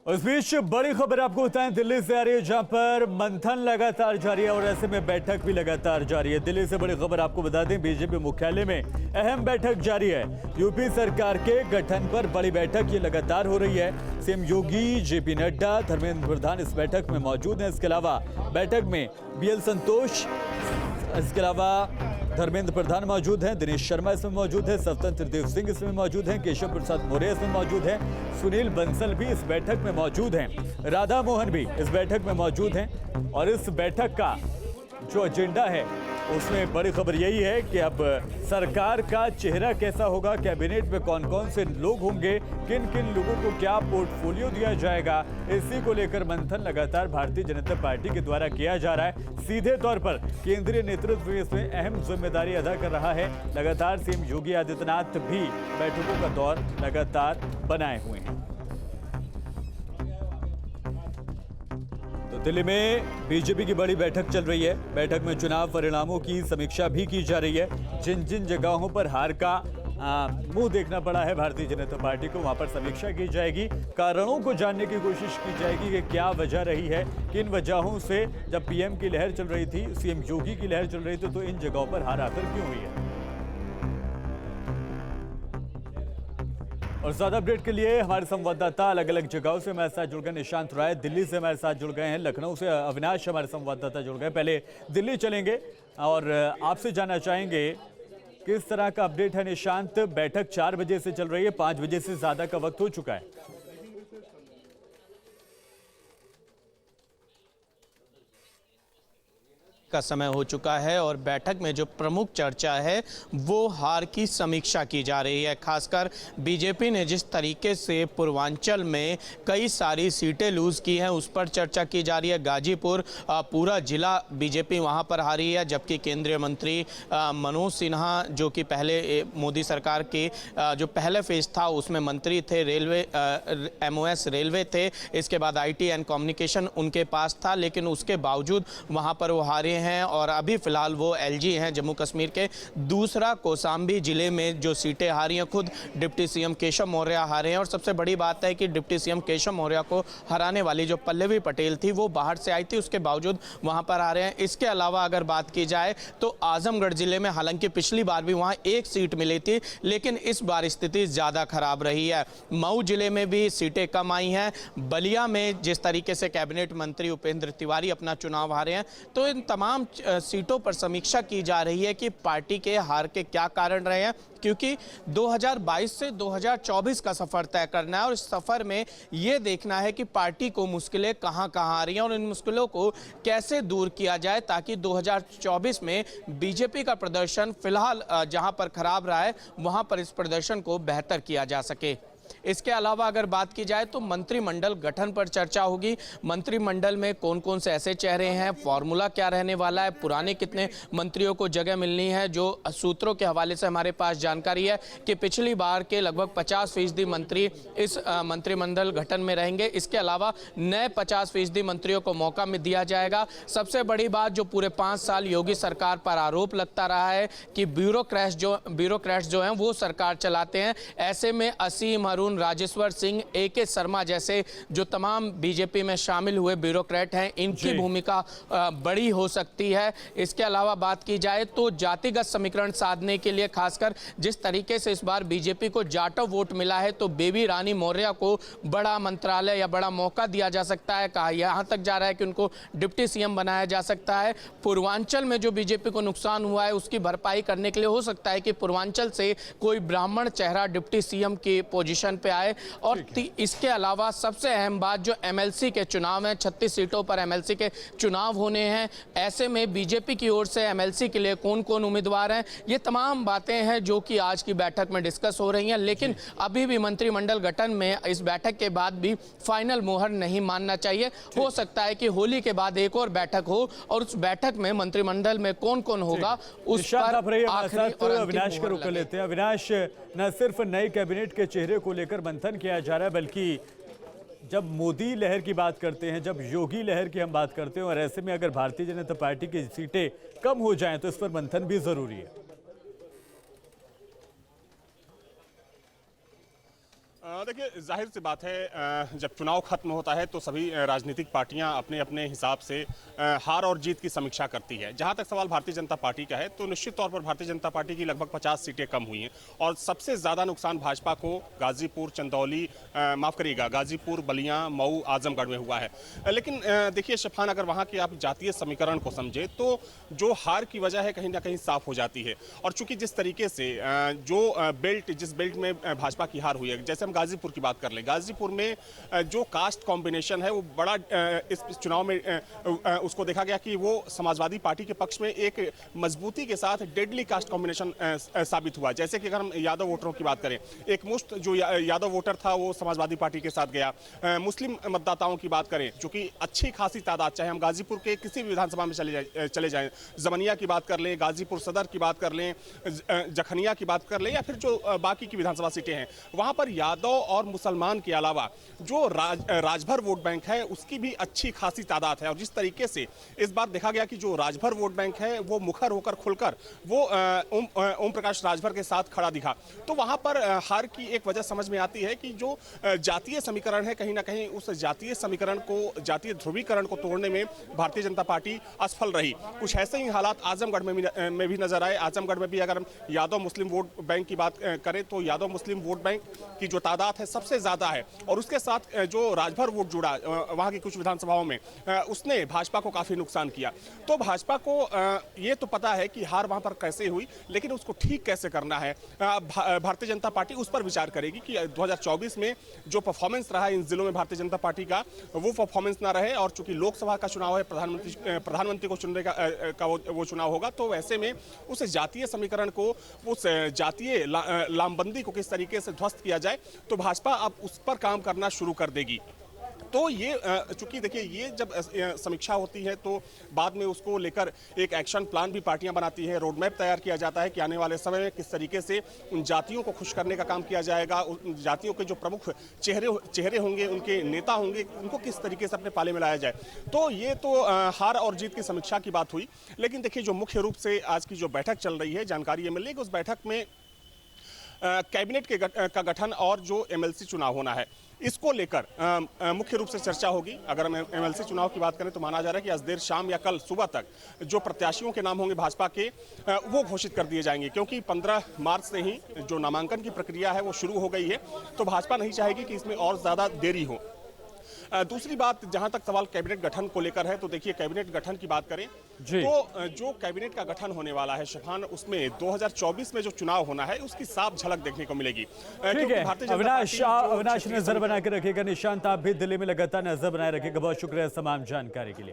उस बीच बड़ी खबर आपको बताएं, दिल्ली से आ रही है, जहां पर मंथन लगातार जारी है और ऐसे में बैठक भी लगातार जारी है। दिल्ली से बड़ी खबर आपको बता दें, बीजेपी मुख्यालय में अहम बैठक जारी है। यूपी सरकार के गठन पर बड़ी बैठक ये लगातार हो रही है। सीएम योगी, जेपी नड्डा, धर्मेंद्र प्रधान इस बैठक में मौजूद हैं। इसके अलावा बैठक में बीएल संतोष, इसके अलावा धर्मेंद्र प्रधान मौजूद हैं, दिनेश शर्मा इसमें मौजूद है, स्वतंत्र देव सिंह इसमें मौजूद हैं, केशव प्रसाद मौर्य इसमें मौजूद हैं, सुनील बंसल भी इस बैठक में मौजूद हैं, राधा मोहन भी इस बैठक में मौजूद हैं। और इस बैठक का जो एजेंडा है उसमें बड़ी खबर यही है कि अब सरकार का चेहरा कैसा होगा, कैबिनेट में कौन कौन से लोग होंगे, किन किन लोगों को क्या पोर्टफोलियो दिया जाएगा, इसी को लेकर मंथन लगातार भारतीय जनता पार्टी के द्वारा किया जा रहा है। सीधे तौर पर केंद्रीय नेतृत्व इसमें अहम जिम्मेदारी अदा कर रहा है। लगातार सीएम योगी आदित्यनाथ भी बैठकों का दौर लगातार बनाए हुए हैं। तो दिल्ली में बीजेपी की बड़ी बैठक चल रही है। बैठक में चुनाव परिणामों की समीक्षा भी की जा रही है। जिन जिन जगहों पर हार का मुंह देखना पड़ा है भारतीय जनता पार्टी को, वहां पर समीक्षा की जाएगी। कारणों को जानने की कोशिश की जाएगी कि क्या वजह रही है, किन वजहों से जब पीएम की लहर चल रही थी, सीएम योगी की लहर चल रही थी, तो इन जगहों पर हार आखिर क्यों हुई है। और ज्यादा अपडेट के लिए हमारे संवाददाता अलग अलग जगहों से हमारे साथ जुड़ गए। निशांत राय दिल्ली से हमारे साथ जुड़ गए हैं, लखनऊ से अविनाश हमारे संवाददाता जुड़ गए। पहले दिल्ली चलेंगे और आपसे जानना चाहेंगे किस तरह का अपडेट है निशांत। बैठक 4 बजे से चल रही है, 5 बजे से ज्यादा का वक्त हो चुका है। का समय हो चुका है और बैठक में जो प्रमुख चर्चा है वो हार की समीक्षा की जा रही है। खासकर बीजेपी ने जिस तरीके से पूर्वांचल में कई सारी सीटें लूज की हैं उस पर चर्चा की जा रही है। गाजीपुर पूरा जिला बीजेपी वहां पर हारी है, जबकि केंद्रीय मंत्री मनोज सिन्हा जो कि पहले मोदी सरकार के जो पहले फेज था उसमें मंत्री थे, रेलवे MOS रेलवे थे, इसके बाद IT एंड कम्युनिकेशन उनके पास था, लेकिन उसके बावजूद वहां पर वो हारे हैं। और अभी फिलहाल वो LG हैं जम्मू कश्मीर के। दूसरा कौशाम्बी जिले में जो सीटें हारी हैं खुद डिप्टी सीएम केशव मौर्य हारे हैं। और सबसे बड़ी बात है कि डिप्टी सीएम केशव मौर्य को हराने वाली जो पल्लवी पटेल थी वो बाहर से आई थी, उसके बावजूद वहां पर आ रहे हैं। इसके अलावा अगर बात की जाए तो आजमगढ़ जिले में हालांकि पिछली बार भी वहां एक सीट मिली थी, लेकिन इस बार स्थिति ज्यादा खराब रही है। मऊ जिले में भी सीटें कम आई हैं। बलिया में जिस तरीके से कैबिनेट मंत्री उपेंद्र तिवारी अपना चुनाव हारे हैं, तो इन तमाम सीटों पर समीक्षा की जा रही है कि पार्टी के हार के क्या कारण रहे हैं, क्योंकि 2022 से 2024 का सफर तय करना है और इस सफर में यह देखना है कि पार्टी को मुश्किलें कहां कहां आ रही हैं और इन मुश्किलों को कैसे दूर किया जाए, ताकि 2024 में बीजेपी का प्रदर्शन फिलहाल जहां पर खराब रहा है वहां पर इस प्रदर्शन को बेहतर किया जा सके। इसके अलावा अगर बात की जाए तो मंत्रिमंडल गठन पर चर्चा होगी। मंत्रिमंडल में कौन कौन से ऐसे चेहरे हैं, फॉर्मूला क्या रहने वाला है, पुराने कितने मंत्रियों को जगह मिलनी है। जो सूत्रों के हवाले से हमारे पास जानकारी है कि पिछली बार के लगभग 50% मंत्री इस मंत्रिमंडल गठन में रहेंगे। इसके अलावा नए 50% मंत्रियों को मौका में दिया जाएगा। सबसे बड़ी बात जो पूरे 5 साल योगी सरकार पर आरोप लगता रहा है कि ब्यूरोक्रेट्स जो हैं वो सरकार चलाते हैं। ऐसे में असीम, अरुण, राजेश्वर सिंह, AK शर्मा जैसे जो तमाम बीजेपी में शामिल हुए ब्यूरोक्रेट हैं, इनकी भूमिका बड़ी हो सकती है। इसके अलावा बात की जाए तो जातिगत समीकरण साधने के लिए, खासकर जिस तरीके से इस बार बीजेपी को जाटव वोट मिला है, तो बेबी रानी मौर्य को बड़ा मंत्रालय या बड़ा मौका दिया जा सकता है। कहा यहां तक जा रहा है कि उनको डिप्टी CM बनाया जा सकता है। पूर्वांचल में जो बीजेपी को नुकसान हुआ है उसकी भरपाई करने के लिए हो सकता है कि पूर्वांचल से कोई ब्राह्मण चेहरा डिप्टी CM की पोजीशन पे आए। और इसके अलावा सबसे अहम बात जो MLC के चुनाव हैं, 36 सीटों पर MLC के चुनाव होने हैं। ऐसे में बीजेपी की ओर से MLC के लिए कौन कौन उम्मीदवार हैं, ये तमाम बातें हैं जो कि आज की बैठक में डिस्कस हो रही हैं। लेकिन अभी भी मंत्रिमंडल गठन में इस बैठक के बाद भी फाइनल मोहर नहीं मानना चाहिए। हो सकता है कि होली के बाद एक और बैठक हो और उस बैठक में मंत्रिमंडल में कौन कौन होगा उस पर आखिरी और अविनाश को रोक लेते हैं। अविनाश, न सिर्फ नए कैबिनेट के चेहरे को लेकर मंथन किया जा रहा है, बल्कि जब मोदी लहर की बात करते हैं, जब योगी लहर की हम बात करते हैं, और ऐसे में अगर भारतीय जनता पार्टी की सीटें कम हो जाएं तो इस पर मंथन भी जरूरी है। देखिए जाहिर सी बात है, जब चुनाव खत्म होता है तो सभी राजनीतिक पार्टियां अपने अपने हिसाब से हार और जीत की समीक्षा करती है। जहां तक सवाल भारतीय जनता पार्टी का है तो निश्चित तौर पर भारतीय जनता पार्टी की लगभग 50 सीटें कम हुई हैं और सबसे ज़्यादा नुकसान भाजपा को गाजीपुर, चंदौली, माफ़ करिएगा, गाजीपुर, बलिया, मऊ, आजमगढ़ में हुआ है। लेकिन देखिए शफान, अगर वहाँ के आप जातीय समीकरण को समझे तो जो हार की वजह है कहीं ना कहीं साफ हो जाती है। और चूंकि जिस तरीके से जिस बेल्ट में भाजपा की हार हुई है, जैसे हम गाजीपुर की बात कर लें, गाजीपुर में जो कास्ट कॉम्बिनेशन है वो बड़ा इस चुनाव में उसको देखा गया कि वो समाजवादी पार्टी के पक्ष में एक मजबूती के साथ डेडली कास्ट कॉम्बिनेशन साबित हुआ। जैसे कि अगर हम यादव वोटरों की बात करें, एक मुश्त जो यादव वोटर था वो समाजवादी पार्टी के साथ गया। मुस्लिम मतदाताओं की बात करें, चूंकि अच्छी खासी तादाद, चाहे हम गाजीपुर के किसी भी विधानसभा में चले जाएं, जमनिया की बात कर लें, गाजीपुर सदर की बात कर लें, जखनिया की बात कर लें, या फिर जो बाकी की विधानसभा सीटें हैं, वहां पर यादव और मुसलमान के अलावा जो राजभर वोट बैंक है उसकी भी अच्छी खासी तादाद है। और जिस तरीके से इस बार देखा गया कि जो राजभर वोट बैंक है वो मुखर होकर खुलकर वो ओम प्रकाश राजभर के साथ खड़ा दिखा, तो वहां पर हार की एक वजह समझ में आती है कि जो जातीय समीकरण है, कहीं ना कहीं उस जातीय समीकरण को, जातीय ध्रुवीकरण को तोड़ने में भारतीय जनता पार्टी असफल रही। कुछ ऐसे ही हालात आजमगढ़ में भी नजर आए। आजमगढ़ में भी अगर हम यादव मुस्लिम वोट बैंक की बात करें तो यादव मुस्लिम वोट बैंक की जो तादाद है सबसे ज्यादा है, और उसके साथ जो राजभर वोट जुड़ा वहां की कुछ विधानसभाओं में, उसने भाजपा को काफी नुकसान किया। तो भाजपा को ये तो पता है कि हार वहां पर कैसे हुई, लेकिन उसको ठीक कैसे करना है भारतीय जनता पार्टी उस पर विचार करेगी कि 2024 में जो परफॉर्मेंस रहा इन जिलों में भारतीय जनता पार्टी का, वो परफॉर्मेंस ना रहे। और चूंकि लोकसभा का चुनाव है, प्रधानमंत्री को चुनने का वो चुनाव होगा, तो वैसे में उस जातीय समीकरण को, उस जातीय लामबंदी को किस तरीके से ध्वस्त किया जाए, तो भाजपा अब उस पर काम करना शुरू कर देगी। तो ये चूंकि देखिए, ये जब समीक्षा होती है तो बाद में उसको लेकर एक एक्शन प्लान भी पार्टियां बनाती हैं, रोड मैप तैयार किया जाता है कि आने वाले समय में किस तरीके से उन जातियों को खुश करने का काम किया जाएगा, उन जातियों के जो प्रमुख चेहरे होंगे, उनके नेता होंगे, उनको किस तरीके से अपने पाले में लाया जाए। तो ये तो हार और जीत की समीक्षा की बात हुई। लेकिन देखिए, जो मुख्य रूप से आज की जो बैठक चल रही है, जानकारी ये मिल रही है कि उस बैठक में कैबिनेट का गठन और जो एमएलसी चुनाव होना है, इसको लेकर मुख्य रूप से चर्चा होगी। अगर हम एमएलसी चुनाव की बात करें तो माना जा रहा है कि आज देर शाम या कल सुबह तक जो प्रत्याशियों के नाम होंगे भाजपा के, वो घोषित कर दिए जाएंगे, क्योंकि 15 मार्च से ही जो नामांकन की प्रक्रिया है वो शुरू हो गई है। तो भाजपा नहीं चाहेगी कि इसमें और ज़्यादा देरी हो। दूसरी बात, जहां तक सवाल कैबिनेट गठन को लेकर है, तो देखिए कैबिनेट गठन की बात करें तो जो कैबिनेट का गठन होने वाला है शफान, उसमें 2024 में जो चुनाव होना है उसकी साफ झलक देखने को मिलेगी। ठीक है, अविनाश नजर बना के रखिएगा। निशांत, आप भी दिल्ली में लगातार नजर बनाए रखिएगा। बहुत शुक्रिया तमाम जानकारी के लिए।